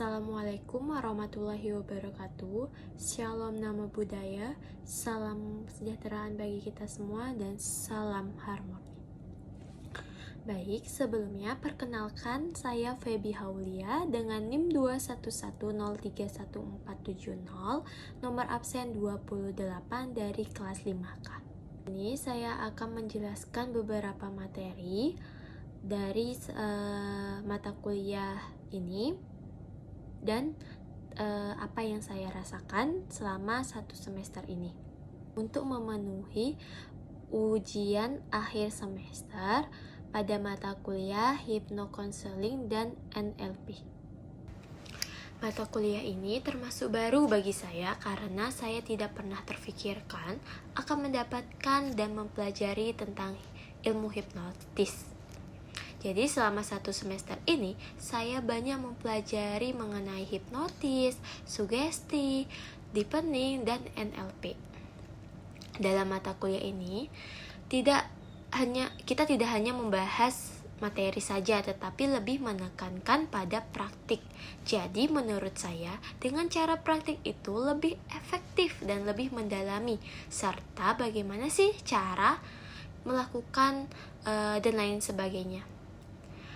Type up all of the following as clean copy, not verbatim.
Assalamualaikum warahmatullahi wabarakatuh. Shalom nama budaya, salam kesejahteraan bagi kita semua, dan salam harmoni. Baik, sebelumnya perkenalkan saya Feby Haulia dengan NIM 211031470, nomor absen 28 dari kelas 5K. Ini saya akan menjelaskan beberapa materi dari mata kuliah ini dan apa yang saya rasakan selama 1 semester ini untuk memenuhi ujian akhir semester pada mata kuliah Hypnocounseling dan NLP. Mata kuliah ini termasuk baru bagi saya karena saya tidak pernah terfikirkan akan mendapatkan dan mempelajari tentang ilmu hipnotis. Jadi selama 1 semester ini, saya banyak mempelajari mengenai hipnotis, sugesti, deepening, dan NLP. Dalam mata kuliah ini, kita tidak hanya membahas materi saja, tetapi lebih menekankan pada praktik. Jadi menurut saya, dengan cara praktik itu lebih efektif dan lebih mendalami, serta bagaimana sih cara melakukan dan lain sebagainya.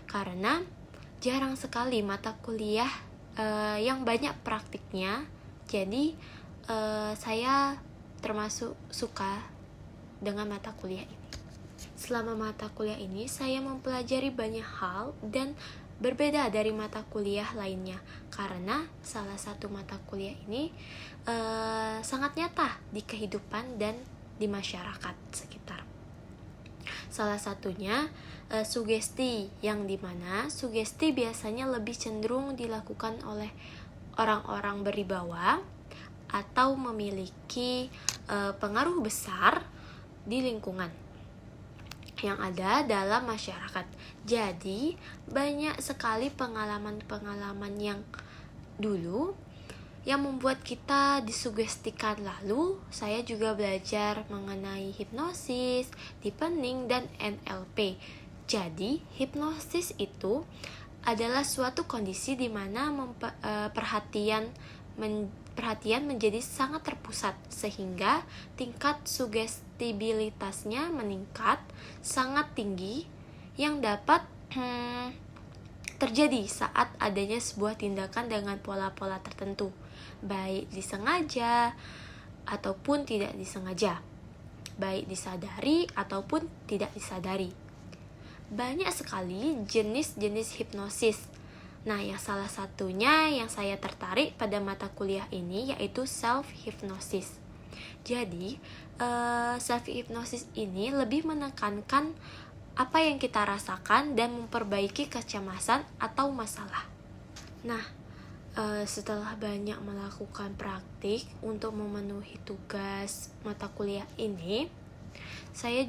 Karena jarang sekali mata kuliah yang banyak praktiknya, jadi saya termasuk suka dengan mata kuliah ini. Selama mata kuliah ini, saya mempelajari banyak hal dan berbeda dari mata kuliah lainnya, karena salah satu mata kuliah ini sangat nyata di kehidupan dan di masyarakat sekitar. Salah satunya sugesti, yang dimana sugesti biasanya lebih cenderung dilakukan oleh orang-orang berwibawa atau memiliki pengaruh besar di lingkungan yang ada dalam masyarakat. Jadi banyak sekali pengalaman-pengalaman yang dulu yang membuat kita disugestikan. Lalu saya juga belajar mengenai hipnosis, deepening, dan NLP. Jadi hipnosis itu adalah suatu kondisi di mana perhatian menjadi sangat terpusat, sehingga tingkat sugestibilitasnya meningkat sangat tinggi, yang dapat terjadi saat adanya sebuah tindakan dengan pola-pola tertentu, baik disengaja ataupun tidak disengaja, baik disadari ataupun tidak disadari. Banyak sekali jenis-jenis hipnosis. Nah, yang salah satunya yang saya tertarik pada mata kuliah ini yaitu self-hypnosis. Jadi, self-hypnosis ini lebih menekankan apa yang kita rasakan dan memperbaiki kecemasan atau masalah. Nah, setelah banyak melakukan praktik untuk memenuhi tugas mata kuliah ini, saya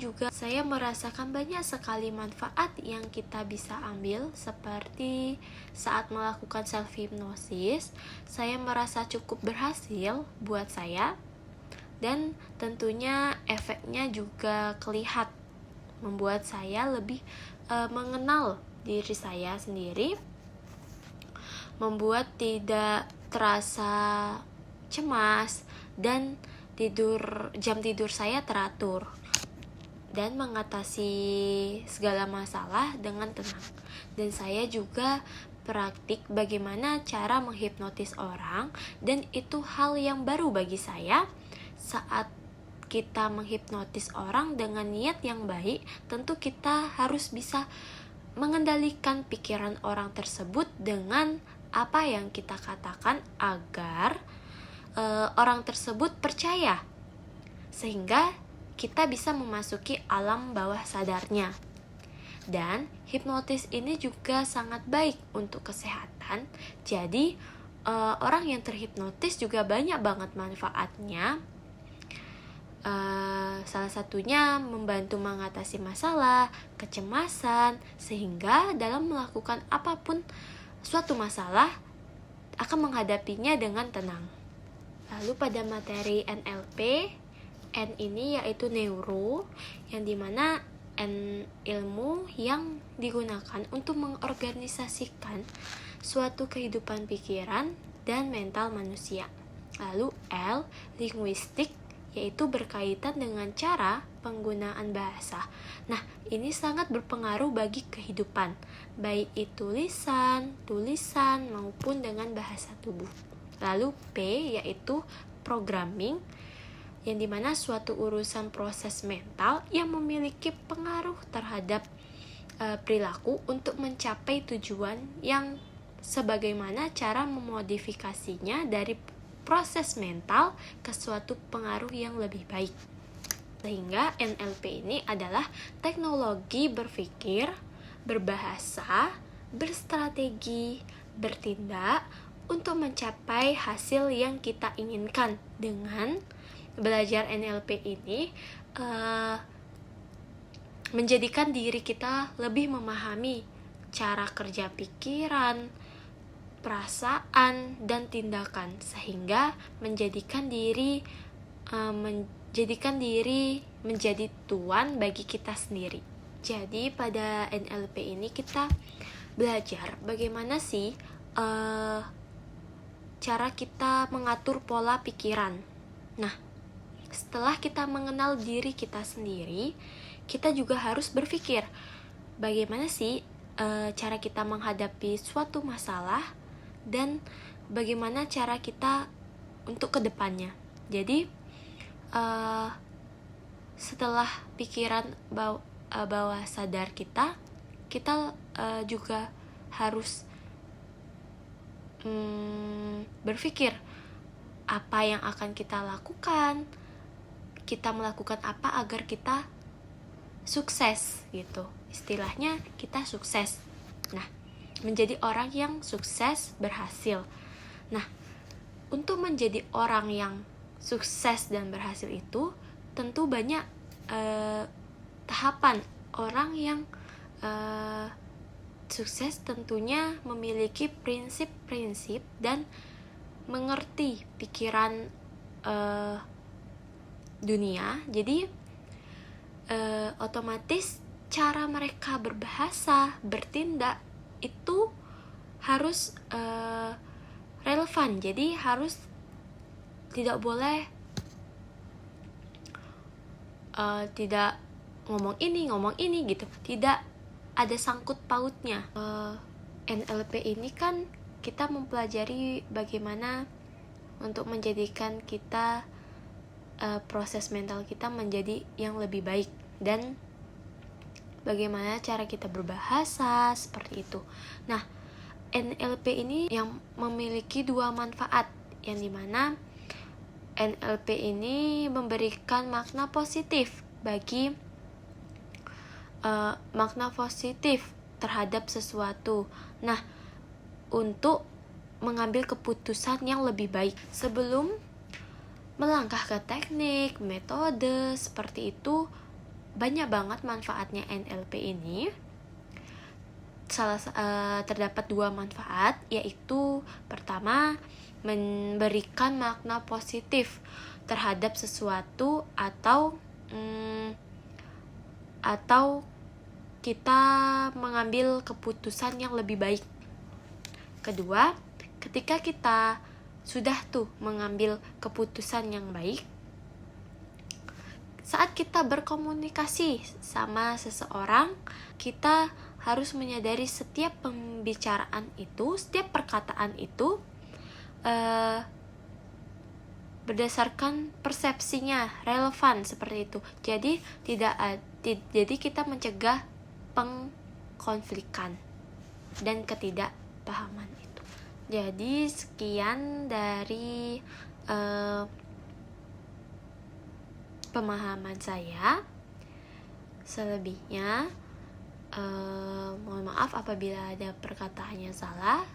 merasakan banyak sekali manfaat yang kita bisa ambil, seperti saat melakukan self-hypnosis, saya merasa cukup berhasil buat saya, dan tentunya efeknya juga kelihatan, membuat saya lebih mengenal diri saya sendiri, membuat tidak terasa cemas, dan jam tidur saya teratur, dan mengatasi segala masalah dengan tenang. Dan saya juga praktik bagaimana cara menghipnotis orang, dan itu hal yang baru bagi saya. Saat kita menghipnotis orang dengan niat yang baik, tentu kita harus bisa mengendalikan pikiran orang tersebut dengan apa yang kita katakan agar orang tersebut percaya, sehingga kita bisa memasuki alam bawah sadarnya. Dan hipnotis ini juga sangat baik untuk kesehatan. Jadi orang yang terhipnotis juga banyak banget manfaatnya. Salah satunya membantu mengatasi masalah, kecemasan, sehingga dalam melakukan apapun suatu masalah akan menghadapinya dengan tenang. Lalu pada materi NLP, N ini yaitu neuro, yang dimana N ilmu yang digunakan untuk mengorganisasikan suatu kehidupan pikiran dan mental manusia. Lalu L, linguistik, yaitu berkaitan dengan cara penggunaan bahasa. Nah, ini sangat berpengaruh bagi kehidupan, baik itu lisan, tulisan, maupun dengan bahasa tubuh. Lalu P, yaitu programming, yang dimana suatu urusan proses mental yang memiliki pengaruh terhadap perilaku untuk mencapai tujuan yang sebagaimana cara memodifikasinya dari proses mental ke suatu pengaruh yang lebih baik. Sehingga NLP ini adalah teknologi berpikir, berbahasa, berstrategi, bertindak untuk mencapai hasil yang kita inginkan. Dengan belajar NLP ini menjadikan diri kita lebih memahami cara kerja pikiran, perasaan, dan tindakan, sehingga menjadikan diri menjadi tuan bagi kita sendiri. Jadi pada NLP ini kita belajar bagaimana sih cara kita mengatur pola pikiran. Nah, setelah kita mengenal diri kita sendiri, kita juga harus berpikir bagaimana sih cara kita menghadapi suatu masalah dan bagaimana cara kita untuk kedepannya. Jadi setelah pikiran bawah sadar kita juga harus berpikir apa yang akan kita lakukan, kita melakukan apa agar kita sukses gitu. Istilahnya kita sukses. Nah, menjadi orang yang sukses, berhasil. Nah, untuk menjadi orang yang sukses dan berhasil itu tentu banyak tahapan. Orang yang sukses tentunya memiliki prinsip-prinsip dan mengerti pikiran dunia. Jadi otomatis cara mereka berbahasa, bertindak itu harus relevan. Jadi harus tidak boleh tidak ngomong ini gitu. Tidak ada sangkut pautnya. NLP ini kan kita mempelajari bagaimana untuk menjadikan kita proses mental kita menjadi yang lebih baik dan bagaimana cara kita berbahasa seperti itu. Nah, NLP ini yang memiliki dua manfaat, yang dimana NLP ini memberikan makna positif terhadap sesuatu. Nah, untuk mengambil keputusan yang lebih baik sebelum melangkah ke teknik, metode seperti itu. Banyak banget manfaatnya NLP ini. Terdapat dua manfaat, yaitu pertama, memberikan makna positif terhadap sesuatu atau kita mengambil keputusan yang lebih baik. Kedua, ketika kita sudah mengambil keputusan yang baik, saat kita berkomunikasi sama seseorang, kita harus menyadari setiap pembicaraan itu, setiap perkataan itu berdasarkan persepsinya, relevan seperti itu. Jadi kita mencegah pengkonflikan dan ketidakpahaman itu. Jadi sekian dari pemahaman saya. Selebihnya mohon maaf apabila ada perkataan yang salah.